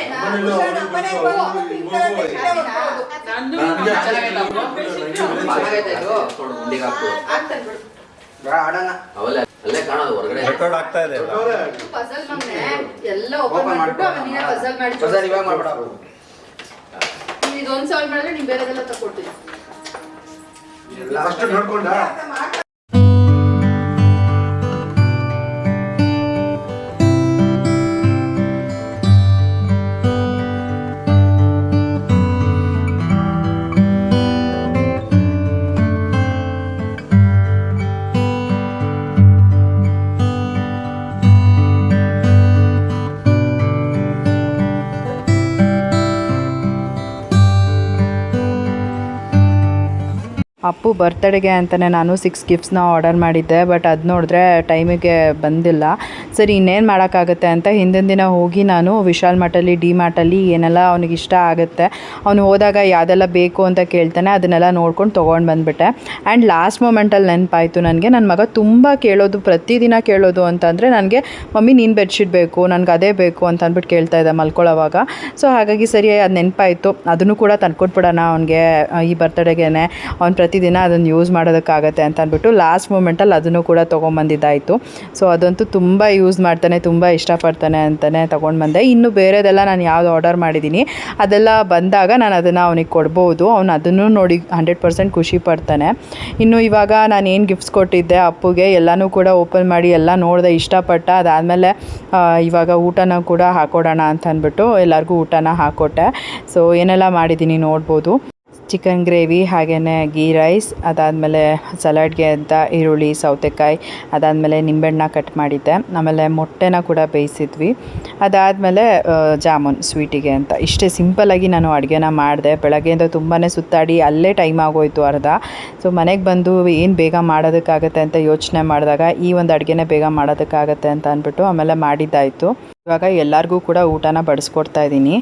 ಅಲ್ಲೇ ಕಾಣೋದು ಹೊರಗಡೆ ರೆಕಾರ್ಡ್ ಆಗ್ತಾ ಇದೆ. ಪಜಲ್ ಮಮ್ಮಿ ಎಲ್ಲ ಓಪನ್ ಮಾಡ್ಬಿಟ್ಟು ಆಮೇಲೆ ನೀನೇ ಪಜಲ್ ಮಾಡಿ ಇವಾಗ ಮಾಡ್ಬೇಡ. ಇದೊಂದು ಸಾಲ್ವ್ ಮಾಡಿದ್ರೆ ನೀವು ಬೇರೆದೆಲ್ಲ ತಗೊಳ್ತೀವಿ. ಅಷ್ಟು ನೋಡ್ಕೊಂಡ ಅಪ್ಪು ಬರ್ತ್ಡೇಗೆ ಅಂತಲೇ ನಾನು 6 ಗಿಫ್ಟ್ಸ್ನ ಆರ್ಡರ್ ಮಾಡಿದ್ದೆ. ಬಟ್ ಅದು ನೋಡಿದ್ರೆ ಟೈಮಿಗೆ ಬಂದಿಲ್ಲ. ಸರಿ ಇನ್ನೇನು ಮಾಡೋಕ್ಕಾಗುತ್ತೆ ಅಂತ ಹಿಂದಿನ ದಿನ ಹೋಗಿ ನಾನು ವಿಶಾಲ್ ಮಾರ್ಟಲ್ಲಿ, ಡಿ ಮಾರ್ಟಲ್ಲಿ ಏನೆಲ್ಲ ಅವನಿಗೆ ಇಷ್ಟ ಆಗುತ್ತೆ, ಅವನು ಹೋದಾಗ ಯಾವುದೆಲ್ಲ ಬೇಕು ಅಂತ ಕೇಳ್ತಾನೆ, ಅದನ್ನೆಲ್ಲ ನೋಡ್ಕೊಂಡು ತೊಗೊಂಡು ಬಂದುಬಿಟ್ಟೆ. ಆ್ಯಂಡ್ ಲಾಸ್ಟ್ ಮೂಮೆಂಟಲ್ಲಿ ನೆನಪಾಯಿತು ನನಗೆ, ನನ್ನ ಮಗ ತುಂಬ ಕೇಳೋದು, ಪ್ರತಿದಿನ ಕೇಳೋದು ಅಂತಂದರೆ ನನಗೆ ಮಮ್ಮಿ ನೀನು ಬೆಡ್ಶೀಟ್ ಬೇಕು, ನನಗೆ ಅದೇ ಬೇಕು ಅಂತ ಅಂದ್ಬಿಟ್ಟು ಕೇಳ್ತಾ ಇದ್ದ ಮಲ್ಕೊಳ್ಳೋವಾಗ. ಸೊ ಹಾಗಾಗಿ ಸರಿ ಅದು ನೆನಪಾಯಿತು, ಅದನ್ನು ಕೂಡ ತಂದ್ಕೊಟ್ಬಿಡೋಣ ಅವನಿಗೆ ಈ ಬರ್ತ್ಡೇಗೆ. ಅವ್ನು ದಿನ ಅದನ್ನು ಯೂಸ್ ಮಾಡೋದಕ್ಕಾಗತ್ತೆ ಅಂತ ಅಂದ್ಬಿಟ್ಟು ಲಾಸ್ಟ್ ಮೂಮೆಂಟಲ್ಲಿ ಅದನ್ನು ಕೂಡ ತೊಗೊಂಬಂದಿದ್ದಾಯಿತು. ಸೊ ಅದಂತೂ ತುಂಬ ಯೂಸ್ ಮಾಡ್ತಾನೆ, ತುಂಬ ಇಷ್ಟಪಡ್ತಾನೆ ಅಂತಲೇ ತೊಗೊಂಡು ಇನ್ನು ಬೇರೆದೆಲ್ಲ ನಾನು ಯಾವುದು ಆರ್ಡರ್ ಮಾಡಿದ್ದೀನಿ ಅದೆಲ್ಲ ಬಂದಾಗ ನಾನು ಅದನ್ನು ಅವನಿಗೆ ಕೊಡ್ಬೋದು. ಅವನು ಅದನ್ನು ನೋಡಿ 100% ಖುಷಿ ಪಡ್ತಾನೆ. ಇನ್ನು ಇವಾಗ ನಾನು ಏನು ಗಿಫ್ಟ್ಸ್ ಕೊಟ್ಟಿದ್ದೆ ಅಪ್ಪುಗೆ ಎಲ್ಲನೂ ಕೂಡ ಓಪನ್ ಮಾಡಿ ಎಲ್ಲ ನೋಡಿದೆ, ಇಷ್ಟಪಟ್ಟ. ಅದಾದಮೇಲೆ ಇವಾಗ ಊಟನ ಕೂಡ ಹಾಕೊಡೋಣ ಅಂತ ಅಂದ್ಬಿಟ್ಟು ಎಲ್ಲರಿಗೂ ಊಟನ ಹಾಕ್ಕೊಟ್ಟೆ. ಸೊ ಏನೆಲ್ಲ ಮಾಡಿದ್ದೀನಿ ನೋಡ್ಬೋದು. ಚಿಕನ್ ಗ್ರೇವಿ, ಹಾಗೆಯೇ ಗೀ ರೈಸ್, ಅದಾದಮೇಲೆ ಸಲಾಡ್ಗೆ ಅಂತ ಈರುಳ್ಳಿ, ಸೌತೆಕಾಯಿ, ಅದಾದಮೇಲೆ ನಿಂಬೆಹಣ್ಣ ಕಟ್ ಮಾಡಿದ್ದೆ, ಆಮೇಲೆ ಮೊಟ್ಟೆನ ಕೂಡ ಬೇಯಿಸಿದ್ವಿ, ಅದಾದಮೇಲೆ ಜಾಮೂನ್ ಸ್ವೀಟಿಗೆ ಅಂತ. ಇಷ್ಟೇ ಸಿಂಪಲ್ಲಾಗಿ ನಾನು ಅಡುಗೆನ ಮಾಡಿದೆ. ಬೆಳಗ್ಗೆಯಿಂದ ತುಂಬಾ ಸುತ್ತಾಡಿ ಅಲ್ಲೇ ಟೈಮ್ ಆಗೋಯ್ತು ಅರ್ಧ. ಸೊ ಮನೆಗೆ ಬಂದು ಏನು ಬೇಗ ಮಾಡೋದಕ್ಕಾಗತ್ತೆ ಅಂತ ಯೋಚನೆ ಮಾಡಿದಾಗ ಈ ಒಂದು ಅಡುಗೆನೇ ಬೇಗ ಮಾಡೋದಕ್ಕಾಗತ್ತೆ ಅಂತ ಅಂದ್ಬಿಟ್ಟು ಆಮೇಲೆ ಮಾಡಿದ್ದಾಯಿತು. ಇವಾಗ ಎಲ್ಲರಿಗೂ ಕೂಡ ಊಟನ ಬಡಿಸ್ಕೊಡ್ತಾ ಇದ್ದೀನಿ.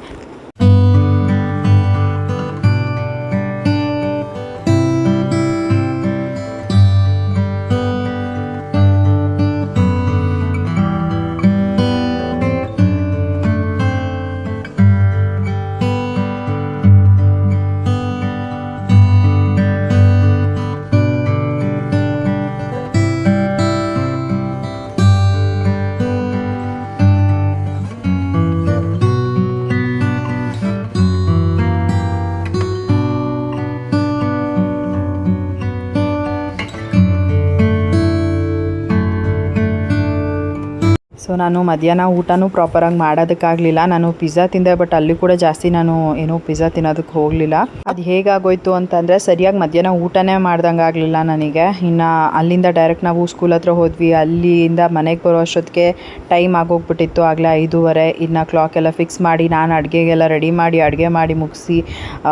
ಸೊ ನಾನು ಮಧ್ಯಾಹ್ನ ಊಟನೂ ಪ್ರಾಪರಾಗಿ ಮಾಡೋದಕ್ಕಾಗಲಿಲ್ಲ. ನಾನು ಪಿಜ್ಜಾ ತಿಂದೆ, ಬಟ್ ಅಲ್ಲಿ ಕೂಡ ಜಾಸ್ತಿ ನಾನು ಏನೂ ಪಿಜ್ಜಾ ತಿನ್ನೋದಕ್ಕೆ ಹೋಗಲಿಲ್ಲ. ಅದು ಹೇಗಾಗೋಯ್ತು ಅಂತಂದರೆ ಸರಿಯಾಗಿ ಮಧ್ಯಾಹ್ನ ಊಟನೇ ಮಾಡ್ದಂಗೆ ಆಗಲಿಲ್ಲ ನನಗೆ. ಇನ್ನು ಅಲ್ಲಿಂದ ಡೈರೆಕ್ಟ್ ನಾವು ಸ್ಕೂಲ್ ಹತ್ರ ಹೋದ್ವಿ. ಅಲ್ಲಿಂದ ಮನೆಗೆ ಬರೋ ಅಷ್ಟೊತ್ತಿಗೆ ಟೈಮ್ ಆಗೋಗ್ಬಿಟ್ಟಿತ್ತು, ಆಗಲೇ 5:30. ಇನ್ನು ಕ್ಲಾಕ್ ಎಲ್ಲ ಫಿಕ್ಸ್ ಮಾಡಿ ನಾನು ಅಡುಗೆಗೆಲ್ಲ ರೆಡಿ ಮಾಡಿ ಅಡುಗೆ ಮಾಡಿ ಮುಗಿಸಿ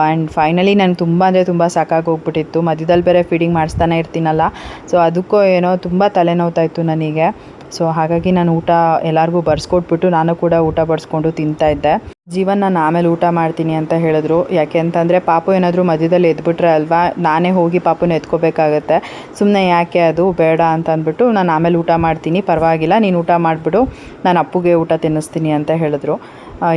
ಆ್ಯಂಡ್ ಫೈನಲಿ ನನಗೆ ತುಂಬ ಅಂದರೆ ತುಂಬ ಸಾಕಾಗೋಗ್ಬಿಟ್ಟಿತ್ತು. ಮಧ್ಯದಲ್ಲಿ ಬೇರೆ ಫೀಡಿಂಗ್ ಮಾಡಿಸ್ತಾನೆ ಇರ್ತೀನಲ್ಲ, ಸೊ ಅದಕ್ಕೂ ಏನೋ ತುಂಬ ತಲೆನೋವ್ತಾಯಿತ್ತು ನನಗೆ. ಸೊ ಹಾಗಾಗಿ ನಾನು ಊಟ ಎಲ್ಲರಿಗೂ ಬಡಿಸ್ಕೊಟ್ಬಿಟ್ಟು ನಾನು ಕೂಡ ಊಟ ಬಡಿಸ್ಕೊಂಡು ತಿಂತಾಯಿದ್ದೆ. ಜೀವನ್ ನಾನು ಆಮೇಲೆ ಊಟ ಮಾಡ್ತೀನಿ ಅಂತ ಹೇಳಿದ್ರು. ಯಾಕೆ ಅಂತಂದರೆ ಪಾಪು ಏನಾದರೂ ಮಧ್ಯದಲ್ಲಿ ಎದ್ಬಿಟ್ರೆ ಅಲ್ವಾ ನಾನೇ ಹೋಗಿ ಪಾಪುನ ಎತ್ಕೋಬೇಕಾಗತ್ತೆ. ಸುಮ್ಮನೆ ಯಾಕೆ ಅದು ಬೇಡ ಅಂತ ಅಂದ್ಬಿಟ್ಟು ನಾನು ಆಮೇಲೆ ಊಟ ಮಾಡ್ತೀನಿ, ಪರವಾಗಿಲ್ಲ ನೀನು ಊಟ ಮಾಡಿಬಿಡು, ನಾನು ಅಪ್ಪುಗೆ ಊಟ ತಿನ್ನಿಸ್ತೀನಿ ಅಂತ ಹೇಳಿದ್ರು.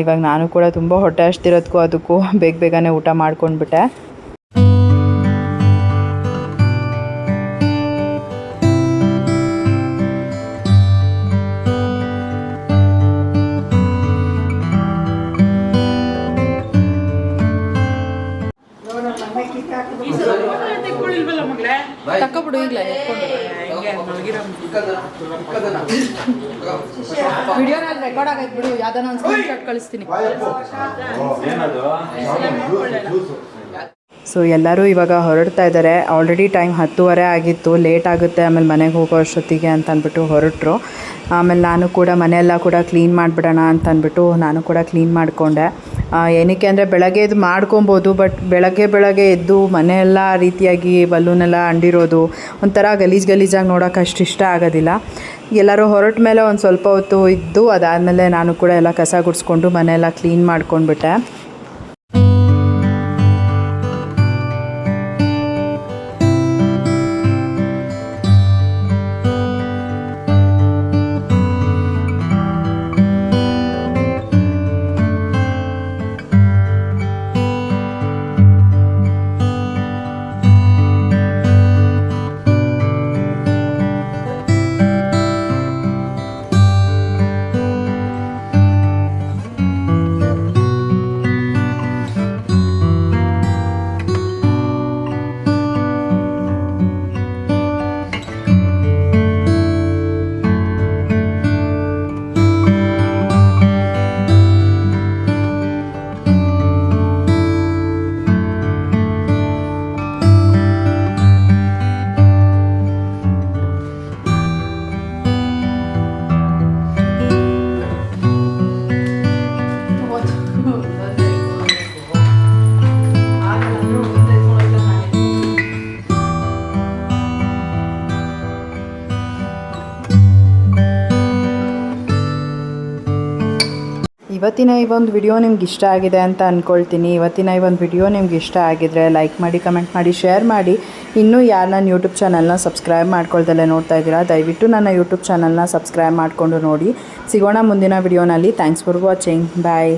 ಇವಾಗ ನಾನು ಕೂಡ ತುಂಬ ಹೊಟ್ಟೆ ಅಷ್ಟಿರೋದಕ್ಕೂ ಅದಕ್ಕೂ ಬೇಗನೆ ಊಟ ಮಾಡ್ಕೊಂಡ್ಬಿಟ್ಟೆ. ತಕ್ಕೊಬಿಡು ಈಗಲೇ ವಿಡಿಯೋನಲ್ಲಿ ರೆಕಾರ್ಡ್ ಆಗೈತೆ ಬಿಡು, ಯಾವ್ದಾನ ಒಂದು ಸ್ಕ್ರೀನ್ ಶಾಟ್ ಕಳಿಸ್ತೀನಿ. ಸೊ ಎಲ್ಲರೂ ಇವಾಗ ಹೊರಡ್ತಾ ಇದ್ದಾರೆ. ಆಲ್ರೆಡಿ ಟೈಮ್ 10:30 ಆಗಿತ್ತು, ಲೇಟ್ ಆಗುತ್ತೆ ಆಮೇಲೆ ಮನೆಗೆ ಹೋಗೋ ಅಷ್ಟೊತ್ತಿಗೆ ಅಂತ ಅಂದ್ಬಿಟ್ಟು ಹೊರಟರು. ಆಮೇಲೆ ನಾನು ಕೂಡ ಮನೆಯೆಲ್ಲ ಕೂಡ ಕ್ಲೀನ್ ಮಾಡಿಬಿಡೋಣ ಅಂತ ಅಂದ್ಬಿಟ್ಟು ನಾನು ಕೂಡ ಕ್ಲೀನ್ ಮಾಡಿಕೊಂಡೆ. ಏನಕ್ಕೆ ಅಂದರೆ ಬೆಳಗ್ಗೆ ಎದ್ದು ಮಾಡ್ಕೊಬೋದು, ಬಟ್ ಬೆಳಗ್ಗೆ ಎದ್ದು ಮನೆಯೆಲ್ಲ ರೀತಿಯಾಗಿ ಬಲೂನೆಲ್ಲ ಅಂಡಿರೋದು ಒಂಥರ ಗಲೀಜಾಗಿ ನೋಡೋಕೆ ಅಷ್ಟು ಇಷ್ಟ ಆಗೋದಿಲ್ಲ. ಎಲ್ಲರೂ ಹೊರಟ ಮೇಲೆ ಒಂದು ಸ್ವಲ್ಪ ಹೊತ್ತು ಇದ್ದು ಅದಾದಮೇಲೆ ನಾನು ಕೂಡ ಎಲ್ಲ ಕಸ ಗುಡಿಸ್ಕೊಂಡು ಮನೆಯೆಲ್ಲ ಕ್ಲೀನ್ ಮಾಡ್ಕೊಂಡ್ಬಿಟ್ಟೆ. ಇವತ್ತಿನ ಈ ಒಂದು ವಿಡಿಯೋ ನಿಮ್ಗೆ ಇಷ್ಟ ಆಗಿದೆ ಅಂತ ಅಂದ್ಕೊಳ್ತೀನಿ. ಇವತ್ತಿನ ಈ ಒಂದು ವಿಡಿಯೋ ನಿಮ್ಗೆ ಇಷ್ಟ ಆಗಿದ್ರೆ ಲೈಕ್ ಮಾಡಿ, ಕಮೆಂಟ್ ಮಾಡಿ, ಶೇರ್ ಮಾಡಿ. ಇನ್ನೂ ಯಾರು ನನ್ನ ಯೂಟ್ಯೂಬ್ ಚಾನಲ್ನ ಸಬ್ಸ್ಕ್ರೈಬ್ ಮಾಡ್ಕೊಳ್ದಲ್ಲೇ ನೋಡ್ತಾ ಇದ್ದೀರಾ, ದಯವಿಟ್ಟು ನನ್ನ ಯೂಟ್ಯೂಬ್ ಚಾನಲ್ನ ಸಬ್ಸ್ಕ್ರೈಬ್ ಮಾಡಿಕೊಂಡು ನೋಡಿ. ಸಿಗೋಣ ಮುಂದಿನ ವಿಡಿಯೋನಲ್ಲಿ. Thanks for watching. ಬಾಯ್.